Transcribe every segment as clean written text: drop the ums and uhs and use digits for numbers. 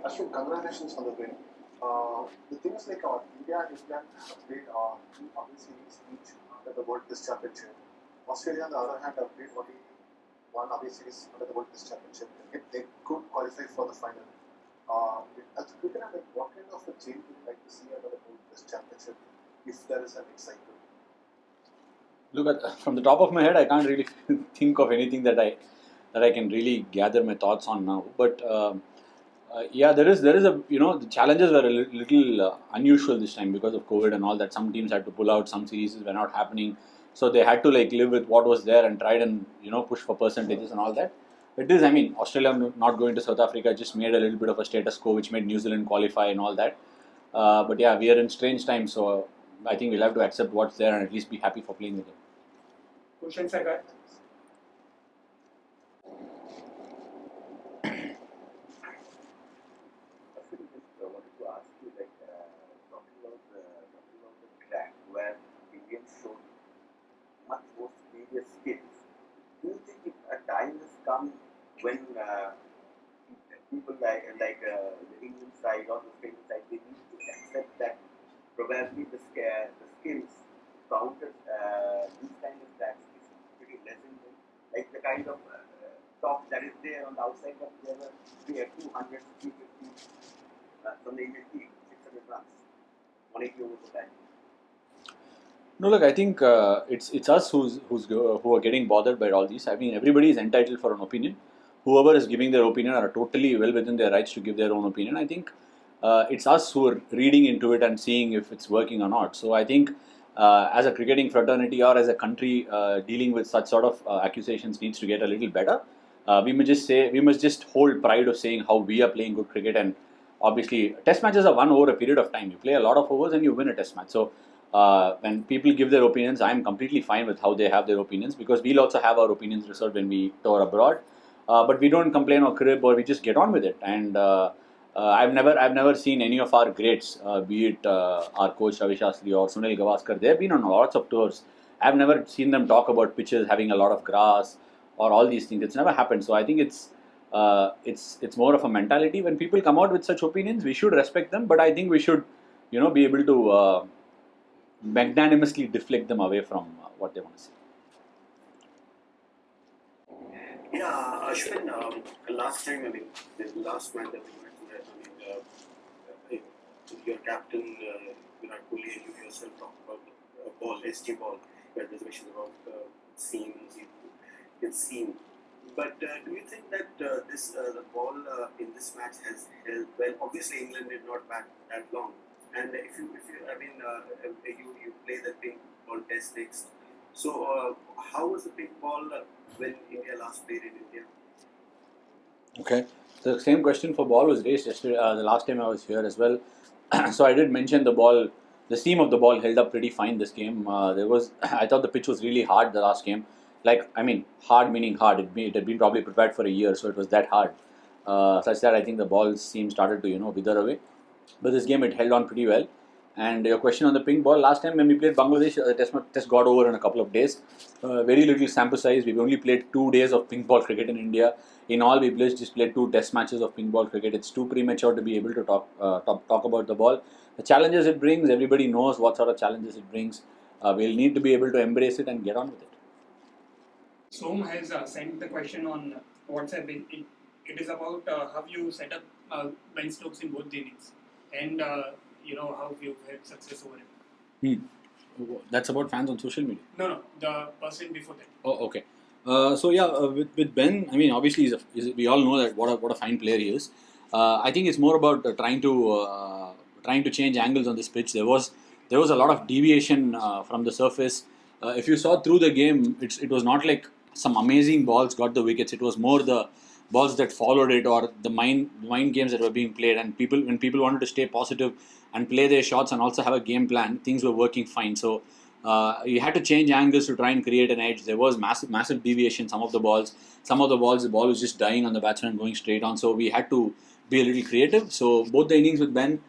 Ashwin, congratulations on the win. The thing is, like India and England have played two away series each under the World Test Championship. Australia, on the other hand, have played only one away series under the World Test Championship. If they could qualify for the final, as a cricketer, like, what kind of a change would you like to see under the World Test Championship if there is a next cycle? Look, from the top of my head, I can't really think of anything that I can really gather my thoughts on now. But yeah, there is a the challenges were a little unusual this time because of COVID and all that. Some teams had to pull out, some series were not happening, so they had to like live with what was there and tried and push for percentages and all that. It is, I mean, Australia not going to South Africa just made a little bit of a status quo, which made New Zealand qualify and all that. But yeah, we are in strange times, so I think we'll have to accept what's there and at least be happy for playing with them. Question, Sagar. Come when people like the Indian side or the Australian side, they need to accept that probably the skills counted these kind of stats is pretty less in them. Like the kind of top that is there on the outside, but there were 200, 350 from the Indian team, 600 runs, 180 overs of time. No, look, I think it's us who are getting bothered by all these. I mean, everybody is entitled for an opinion. Whoever is giving their opinion are totally well within their rights to give their own opinion. I think it's us who are reading into it and seeing if it's working or not. So I think as a cricketing fraternity or as a country dealing with such sort of accusations needs to get a little better. We must just hold pride of saying how we are playing good cricket, and obviously test matches are won over a period of time. You play a lot of overs and you win a test match. So when people give their opinions, I'm completely fine with how they have their opinions, because we'll also have our opinions reserved when we tour abroad. But we don't complain or crib, or we just get on with it. And I've never seen any of our greats, be it our coach Ravi Shastri or Sunil Gavaskar. They've been on lots of tours. I've never seen them talk about pitches having a lot of grass or all these things. It's never happened. So I think it's more of a mentality. When people come out with such opinions, we should respect them. But I think we should, be able to magnanimously deflect them away from what they want to say. Yeah, Ashwin, last time, I mean, the last match that we went to, your captain, Virat Kohli, and you yourself talked about the ball, SG ball, where there's questions about seams, it's seen. But do you think that the ball in this match has held well? Obviously, England did not bat that long. And if you play the pink ball test next. So how was the pink ball when India last played in India? Okay, so the same question for ball was raised yesterday, the last time I was here as well. So I did mention the seam of the ball held up pretty fine this game. I thought the pitch was really hard the last game. Like, I mean, hard meaning hard. It had been probably prepared for a year, so it was that hard. Such that I think the ball's seam started to wither away. But this game it held on pretty well. And your question on the pink ball, last time when we played Bangladesh, the test got over in a couple of days. Very little sample size. We've only played 2 days of pink ball cricket in India. In all, we just played 2 test matches of pink ball cricket. It's too premature to be able to talk about the ball. The challenges it brings, everybody knows what sort of challenges it brings. We'll need to be able to embrace it and get on with it. Som has sent the question on WhatsApp. It is about how you set up Ben Stokes in both the innings, and how you've had success over him. That's about fans on social media? No, the person before that. Oh, okay. So yeah, with Ben, I mean, obviously, we all know that what a fine player he is. I think it's more about trying to change angles on this pitch. There was a lot of deviation from the surface. If you saw through the game, it was not like some amazing balls got the wickets. It was more the balls that followed it, or the mind games that were being played. And when people wanted to stay positive and play their shots and also have a game plan, things were working fine. So you had to change angles to try and create an edge. There was massive deviation. Some of the balls, the ball was just dying on the batsman and going straight on. So we had to be a little creative. So both the innings with Ben,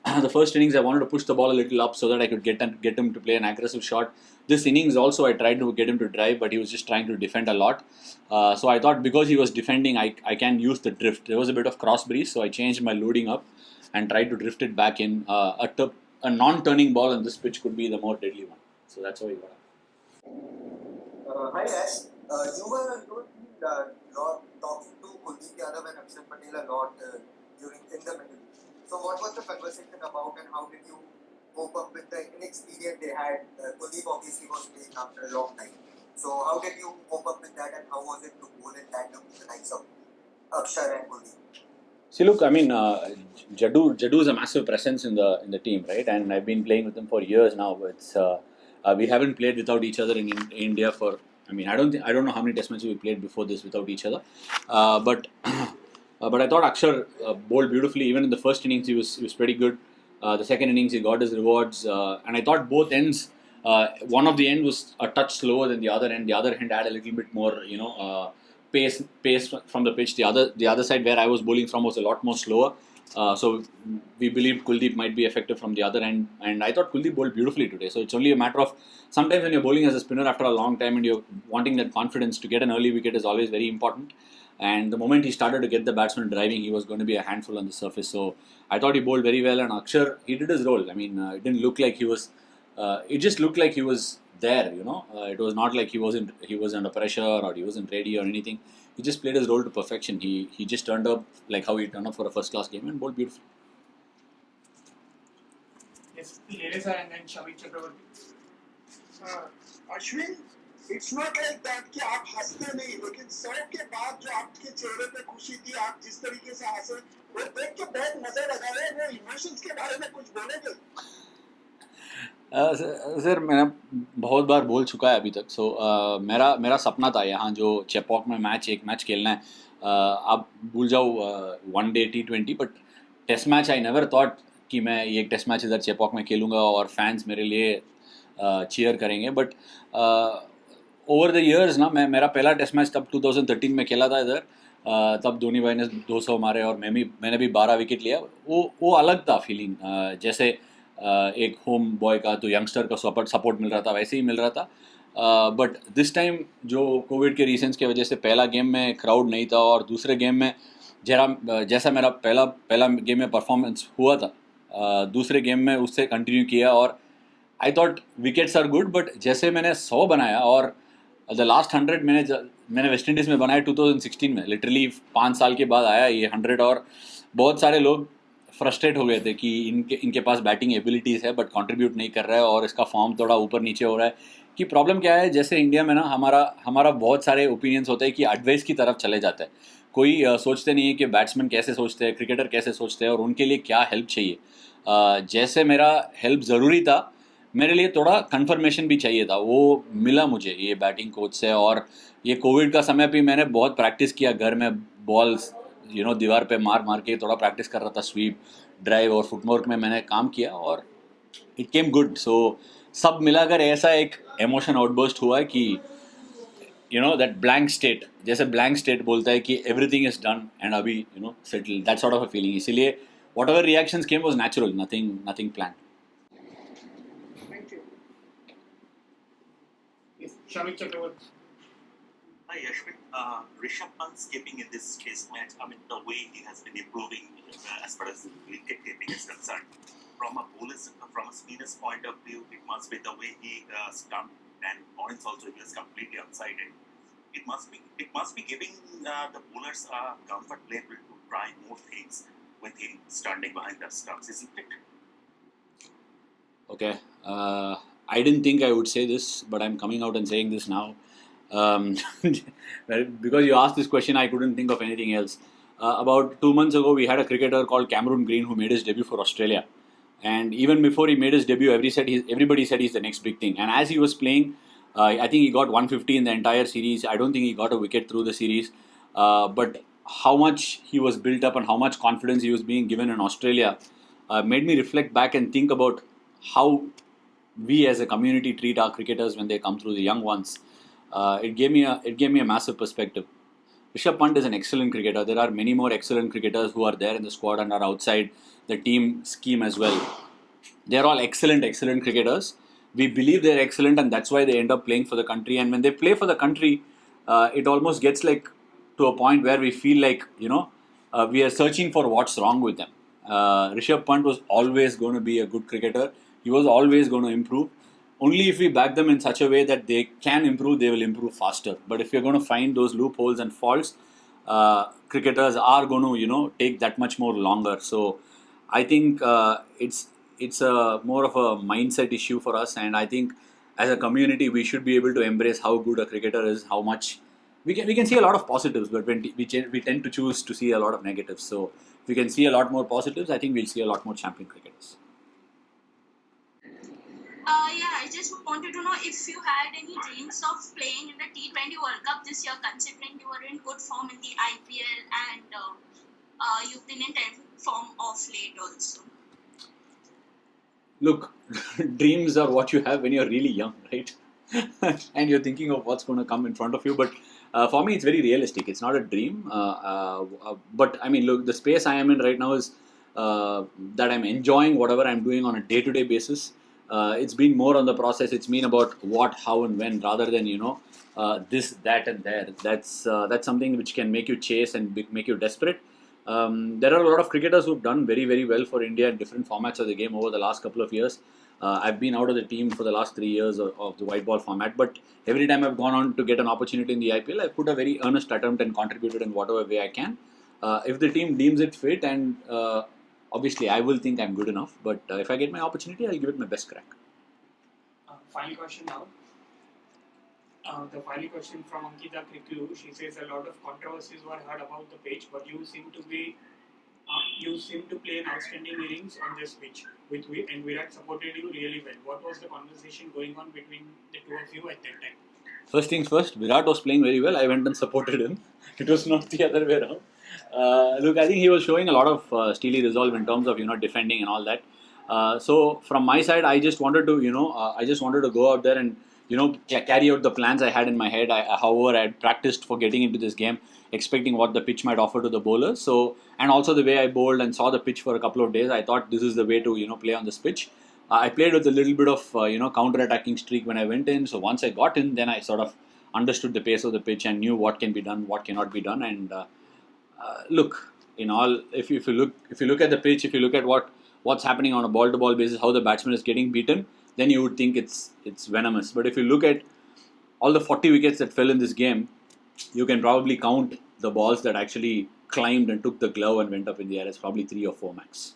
the first innings I wanted to push the ball a little up so that I could get him to play an aggressive shot. This innings also I tried to get him to drive, but he was just trying to defend a lot. So I thought because he was defending, I can use the drift. There was a bit of cross breeze, so I changed my loading up and tried to drift it back in. A non-turning ball on this pitch could be the more deadly one. So that's how he got out. Hi Ash, you were talking to Kuldeep Yadav and Akshar Patel a lot during in the middle. So what was the conversation about, and how did you cope up with the inexperience they had? Kuldeep obviously was playing after a long time. So how did you cope up with that, and how was it to bowl in tandem with the likes of Akshar and Kuldeep? See, look, I mean, Jaddu is a massive presence in the team, right? And I've been playing with him for years now. It's we haven't played without each other in India for. I mean, I don't know how many test matches we played before this without each other, but I thought Akshar bowled beautifully. Even in the first innings, he was pretty good. The second innings, he got his rewards, and I thought both ends. One of the end was a touch slower than the other end. The other end had a little bit more, pace from the pitch. The other side where I was bowling from was a lot more slower. So we believed Kuldeep might be effective from the other end, and I thought Kuldeep bowled beautifully today. So it's only a matter of sometimes when you're bowling as a spinner after a long time and you're wanting that confidence to get an early wicket is always very important. And the moment he started to get the batsman driving, he was going to be a handful on the surface. So I thought he bowled very well, and Akshar, he did his role. I mean, it didn't look like he was. It just looked like he was there. It was not like he wasn't under pressure or he wasn't ready or anything. He just played his role to perfection. He just turned up like how he turned up for a first class game and bowled beautifully. Yes, Lele sir and then Shamik Chakravarti. Ashwin it's not like that कि आप हंसते नहीं, लेकिन 100 के बाद जो आपके चेहरे पे खुशी थी, आप जिस तरीके से हंसे, वो देख के बहुत मजा लगा है। वो इमोशंस के बारे में कुछ बोलेंगे? सर मैंने बहुत बार बोल चुका है अभी तक. सो मेरा सपना था यहाँ जो चेपॉक में एक मैच खेलना है. आप भूल जाओ one day T20, but test match I never thought कि मैं ये एक टेस्ट मैच इधर चेपॉक में खेलूँगा और फैंस मेरे लिए चीयर करेंगे. बट ओवर द इयर्स ना, मेरा पहला टेस्ट मैच तब 2013 में खेला था इधर. तब धोनी भाई ने 200 मारे और मैंने भी 12 विकेट लिया. वो अलग था फीलिंग. जैसे एक होम बॉय का तो यंगस्टर का सपोर्ट मिल रहा था, वैसे ही मिल रहा था. बट दिस टाइम जो कोविड के रीजंस की वजह से पहला गेम में क्राउड नहीं था, और दूसरे गेम में जैसा मेरा पहला गेम में परफॉर्मेंस हुआ था, दूसरे गेम में उससे कंटिन्यू किया. और I thought wickets are good, but जैसे मैंने 100 बनाया और द लास्ट 100 मैंने वेस्ट इंडीज़ में बनाया 2016 में. लिटरली 5 साल के बाद आया ये 100, और बहुत सारे लोग फ्रस्ट्रेट हो गए थे कि इनके पास बैटिंग एबिलिटीज़ है बट कंट्रीब्यूट नहीं कर रहा है और इसका फॉर्म थोड़ा ऊपर नीचे हो रहा है. कि प्रॉब्लम क्या है, जैसे इंडिया में ना हमारा बहुत सारे ओपिनियंस होते हैं कि एडवाइस की तरफ चले जाते हैं. कोई सोचते नहीं है कि बैट्समैन कैसे सोचते हैं, क्रिकेटर कैसे सोचते हैं और उनके लिए क्या हेल्प चाहिए. जैसे मेरा हेल्प ज़रूरी था, मेरे लिए थोड़ा कंफर्मेशन भी चाहिए था. वो मिला मुझे ये बैटिंग कोच से. और ये कोविड का समय भी मैंने बहुत प्रैक्टिस किया घर में. बॉल्स दीवार पे मार के थोड़ा प्रैक्टिस कर रहा था. स्वीप, ड्राइव और फुटवर्क में मैंने काम किया और इट केम गुड. सो सब मिलाकर ऐसा एक इमोशन आउटबर्स्ट हुआ कि दैट ब्लैंक स्टेट, जैसे ब्लैंक स्टेट बोलता है कि एवरीथिंग इज डन एंड अभी settle, that sort of a feeling. इसीलिए whatever reactions came was natural, nothing planned. Thank you. Yes, Shamik Chakravarti. Hi Ashwin, Rishabh Pant's keeping in this test match, I mean the way he has been improving as far as wicket keeping is concerned, from a spinner's point of view, it must be the way he stumped, and Lawrence also, he was completely unsided. It must be giving the bowlers a comfort level to try more things with him standing behind the stumps, isn't it? Okay, I didn't think I would say this, but I'm coming out and saying this now. Because you asked this question, I couldn't think of anything else. About 2 months ago, we had a cricketer called Cameron Green who made his debut for Australia. And even before he made his debut, everybody said he's the next big thing. And as he was playing, I think he got 150 in the entire series. I don't think he got a wicket through the series. But how much he was built up and how much confidence he was being given in Australia made me reflect back and think about how we as a community treat our cricketers when they come through, the young ones. It gave me a massive perspective, Rishabh Pant is an excellent cricketer. There are many more excellent cricketers who are there in the squad and are outside the team scheme as well. They are all excellent cricketers. We believe they're excellent, and that's why they end up playing for the country. And when they play for the country, it almost gets like to a point where we feel like, we are searching for what's wrong with them. Rishabh Pant was always going to be a good cricketer. He was always going to improve. Only if we back them in such a way that they can improve, they will improve faster. But if you're going to find those loopholes and faults, cricketers are going to, take that much more longer. So I think it's a more of a mindset issue for us, and I think as a community we should be able to embrace how good a cricketer is, how much we can see a lot of positives, but when we tend to choose to see a lot of negatives. So if we can see a lot more positives, I think we'll see a lot more champion cricketers. Yeah, I just wanted to know if you had any dreams of playing in the T20 World Cup this year, considering you were in good form in the IPL and you've been in 10 form of late also. Look, dreams are what you have when you're really young, right? And you're thinking of what's going to come in front of you. But for me, it's very realistic. It's not a dream. But I mean, look, the space I am in right now is that I'm enjoying whatever I'm doing on a day-to-day basis. It's been more on the process. It's been about what, how, and when, rather than this, that, and there. That's something which can make you chase and make you desperate. There are a lot of cricketers who've done very, very well for India in different formats of the game over the last couple of years. I've been out of the team for the last 3 years of the white ball format, but every time I've gone on to get an opportunity in the IPL, I've put a very earnest attempt and contributed in whatever way I can. If the team deems it fit, and obviously I will think I'm good enough, but if I get my opportunity, I'll give it my best crack. Final question now. The final question from Ankita Kriklu. She says a lot of controversies were heard about the pitch, but you seem to play an outstanding innings on this pitch, and Virat supported you really well. What was the conversation going on between the two of you at that time? First things first, Virat was playing very well. I went and supported him. It was not the other way around. Look, I think he was showing a lot of steely resolve in terms of defending and all that. So from my side, I just wanted to go out there and carry out the plans I had in my head. However, I had practiced for getting into this game, expecting what the pitch might offer to the bowlers. So, and also the way I bowled and saw the pitch for a couple of days, I thought this is the way to play on this pitch. I played with a little bit of counter-attacking streak when I went in. So once I got in, then I sort of understood the pace of the pitch and knew what can be done, what cannot be done. And look, if you look at the pitch, if you look at what's happening on a ball-to-ball basis, how the batsman is getting beaten, then you would think it's venomous. But if you look at all the 40 wickets that fell in this game, you can probably count the balls that actually climbed and took the glove and went up in the air. It's probably 3 or 4 max.